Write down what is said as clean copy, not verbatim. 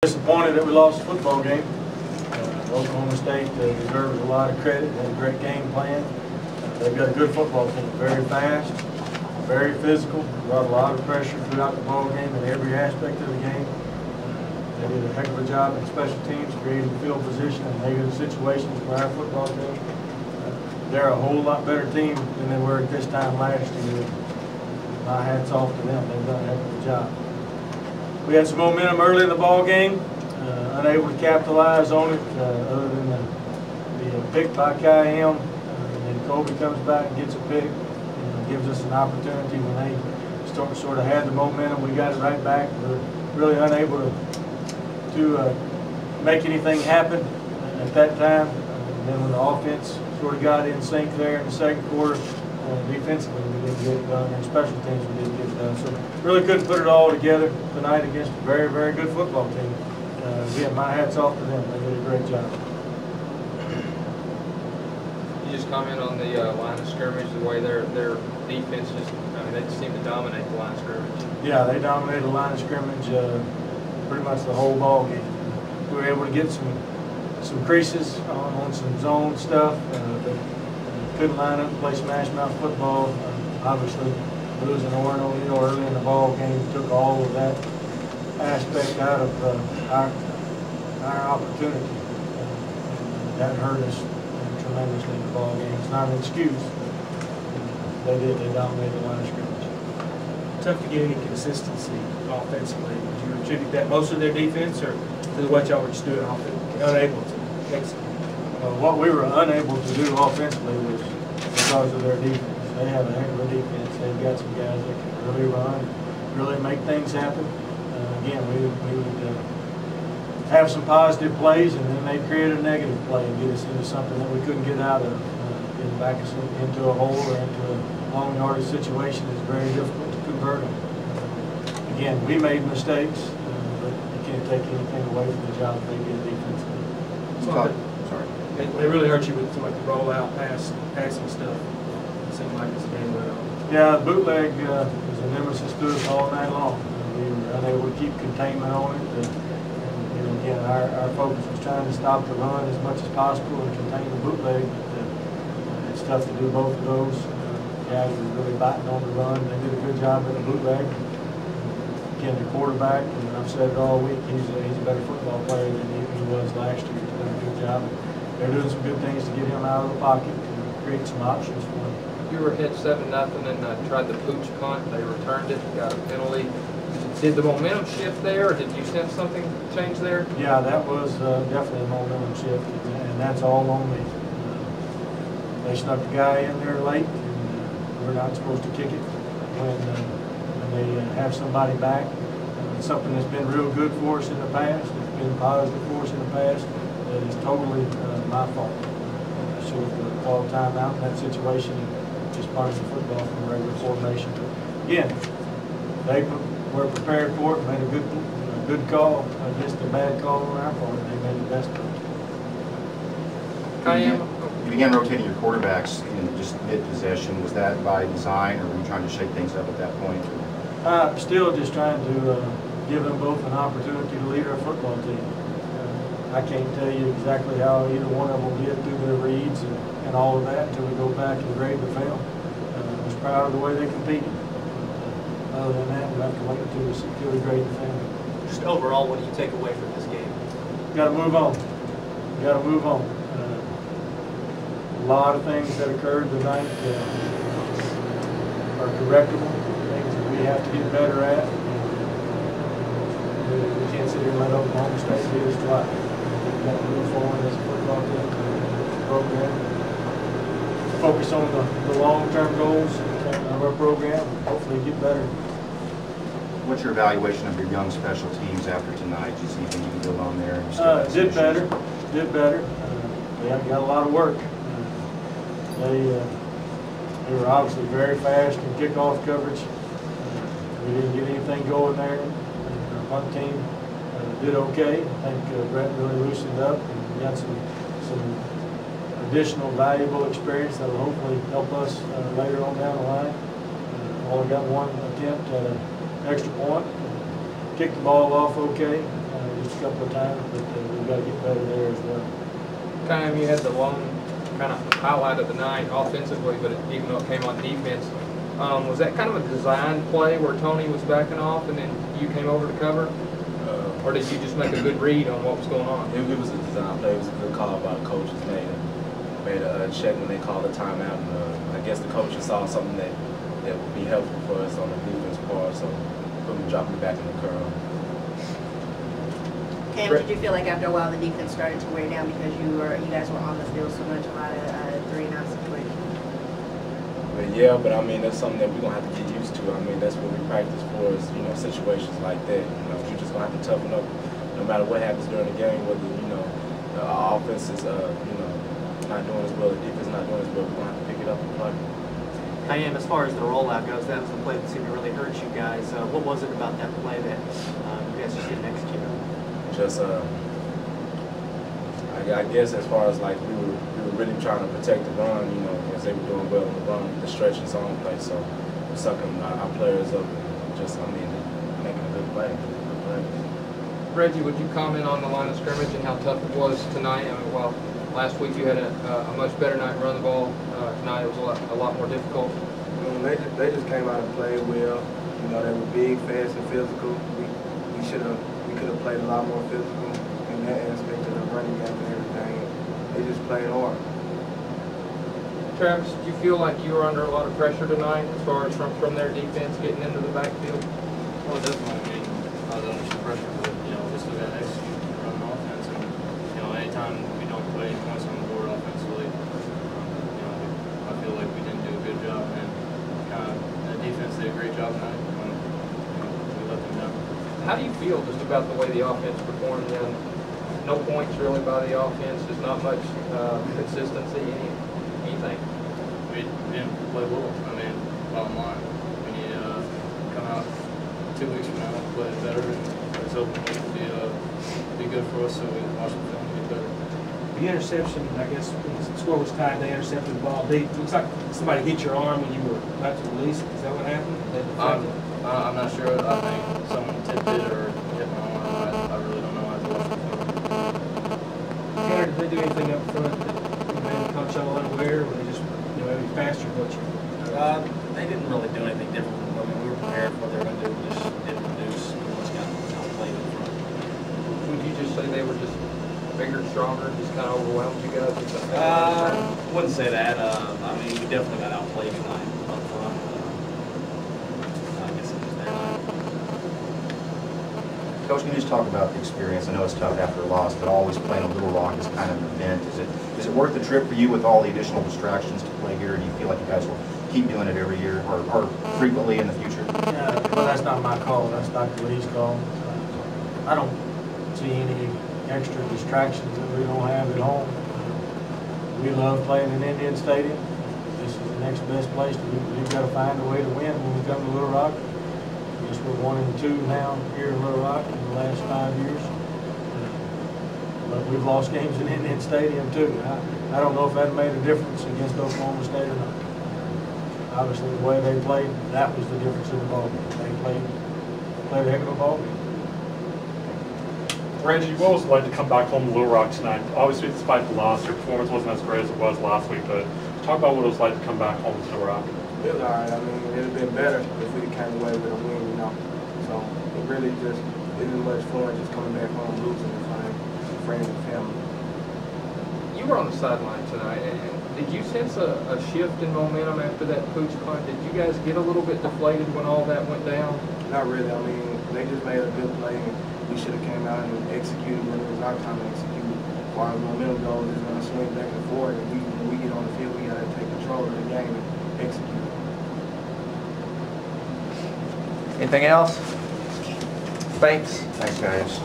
Disappointed that we lost the football game. Oklahoma State deserves a lot of credit. They had a great game plan. They've got a good football team, very fast, very physical, brought a lot of pressure throughout the ball game in every aspect of the game. They did a heck of a job in special teams, creating field position in negative situations for our football team. They're a whole lot better team than they were at this time last year. My hat's off to them. They've done a heck of a job. We had some momentum early in the ball game, unable to capitalize on it other than the pick by Cayam. And then Kobe comes back and gets a pick, gives us an opportunity when they sort of had the momentum. We got it right back. We're really unable to make anything happen at that time. And then when the offense sort of got in sync there in the second quarter, defensively we didn't get it done, and special teams we didn't get it done. So really couldn't put it all together tonight against a very, very good football team. Again, my hat's off to them. They did a great job. You just comment on the line of scrimmage, the way their defense just, I mean, they just seem to dominate the line of scrimmage. Yeah, they dominated the line of scrimmage pretty much the whole ball game. We were able to get some creases on some zone stuff. But couldn't line up and play smash mouth football. Obviously, losing Orono early in the ball game took all of that aspect out of our opportunity. That hurt us tremendously in the ball game. It's not an excuse. They dominated the line of scrimmage. Tough to get any consistency offensively. Would you attribute that most of their defense, or to what y'all were just doing offensively, unable to execute? What we were unable to do offensively was because of their defense. They have a heck of a defense. They've got some guys that can really run, really make things happen. Again, we would have some positive plays, and then they create a negative play and get us into something that we couldn't get out of. Getting back us into a hole or into a long yardage situation is very difficult to convert them. Again, we made mistakes, but you can't take anything away from the job that they did defensively. Sorry. They really hurt you with like the rollout, passing stuff. It seemed like this game went on. Yeah, the bootleg was a nemesis to us all night long. We were unable to keep containment on it. And again, our focus was trying to stop the run as much as possible and contain the bootleg. It's tough to do both of those. Guys were really biting on the run. They did a good job in the bootleg. Again, the quarterback, and I've said it all week, he's a better football player than he was last year. He's done a good job. They're doing some good things to get him out of the pocket and create some options for him. You were hit 7-0 and tried the pooch punt. They returned it, got a penalty. Did the momentum shift there, or did you sense something change there? Yeah, that was definitely a momentum shift, and that's all on me. They snuck the guy in there late, and we're not supposed to kick it when they have somebody back. It's something that's been real good for us in the past. It's been positive for us in the past. It's totally my fault. I should have called timeout in that situation and just punished the football from a regular formation. But again, they were prepared for it, made a good call against a bad call on our part. They made the best of it. You began rotating your quarterbacks in just mid-possession. Was that by design, or were you trying to shake things up at that point? Still just trying to give them both an opportunity to lead our football team. I can't tell you exactly how either one of them did through their reads and all of that until we go back and grade the film. I was proud of the way they competed. Other than that, we'll have to wait until we grade the film. Just overall, what do you take away from this game? Got to move on. Got to move on. A lot of things that occurred tonight are correctable, things that we have to get better at. We can't sit here and let Oklahoma State do this twice. We've got to move forward as a football team, program. Focus on the long-term goals of our program and hopefully get better. What's your evaluation of your young special teams after tonight? Do you see anything you can build on there? Did better. They got a lot of work. They were obviously very fast in kickoff coverage. We didn't get anything going there. Our punt team did okay. I think Brett really loosened up and got some additional valuable experience that will hopefully help us later on down the line. Only got one attempt at an extra point. Kicked the ball off okay. Just a couple of times, but we've got to get better there as well. Cam, you had the lone kind of highlight of the night offensively, but even though it came on defense, was that kind of a design play where Tony was backing off and then you came over to cover? Or did you just make a good read on what was going on? It was a design play. It was a good call by the coaches. Made a check when they called a timeout. And, I guess the coaches saw something that would be helpful for us on the defense part, so dropping back in the curl. Cam, did you feel like after a while the defense started to wear down because you guys were on the field so much, a lot of 3-and-out situations? Yeah, but I mean that's something that we're gonna have to get used to. I mean that's what we practice for is situations like that. You're just gonna have to toughen up no matter what happens during the game. Whether our offense is not doing as well, the defense not doing as well, we're gonna have to pick it up and play. Cam, as far as the rollout goes, that was the play that seemed to really hurt you guys. What was it about that play that you guys just didn't execute? Just I guess as far as like we were really trying to protect the run, because they were doing well on the run, the stretch and zone play. So we're sucking our players up and making a good play. Reggie, would you comment on the line of scrimmage and how tough it was tonight? I mean, well, last week you had a much better night run the ball. Tonight it was a lot more difficult. They just came out and played well. They were big, fast, and physical. We could have played a lot more physical in that aspect of the running game and everything. They just played hard. Travis, did you feel like you were under a lot of pressure tonight as far as from their defense getting into the backfield? Well, definitely. I mean, I was under some pressure, but we still got to execute, run the offense, and anytime we don't put any points on the board offensively, I feel like we didn't do a good job, and the defense did a great job tonight. We let them down. How do you feel just about the way the offense performed? Then, no points really by the offense. There's not much consistency, anything. We didn't play well. I mean, bottom line, we need to come out 2 weeks from now and play better, and let's hope it will be good for us so we can watch the film and get better. The interception, I guess, when the score was tied, they intercepted the ball deep. It looks like somebody hit your arm when you were about to release it. Is that what happened? I'm not sure. I think someone tipped it or hit my arm. I really don't know. I have to watch the film. Tanner, did they do anything up front that made the coach all unaware, or were they just maybe faster than what you? They didn't really do anything different. I mean, we were prepared for what they were going to do. We just didn't produce. We just got outplayed in front. Would you just say they were just bigger, stronger, just kind of overwhelmed you guys? Wouldn't say that. I mean, we definitely got outplayed tonight up front. I guess it was their night. Coach, can you just talk about the experience? I know it's tough after a loss, but always playing a Little Rock is kind of an event. Is it worth the trip for you with all the additional distractions to play here? Do you feel like you guys will keep doing it every year or frequently in the future? Yeah, well, that's not my call. That's Dr. Lee's call. I don't see any extra distractions that we don't have at home. We love playing in Indian Stadium. This is the next best place. We've got to find a way to win when we come to Little Rock. I guess we're 1-2 now here in Little Rock in the last 5 years. But we've lost games in Indian Stadium too. I don't know if that made a difference against Oklahoma State or not. Obviously, the way they played, that was the difference in the ball game. They played a heck of a ball game. Reggie, what was it like to come back home to Little Rock tonight? Obviously, despite the loss, your performance wasn't as great as it was last week, but talk about what it was like to come back home to Little Rock. It was all right. I mean, it would have been better if we came away with a win, So it really just isn't much fun just coming back home losing and finding friends and family. You were on the sideline tonight, and did you sense a shift in momentum after that pooch punt? Did you guys get a little bit deflated when all that went down? Not really. I mean, they just made a good play, and we should have came out and executed when it was our time to execute. As far as momentum goes, it's going to swing back and forth, and when we get on the field, we got to take control of the game and execute. Anything else? Thanks. Thanks, guys.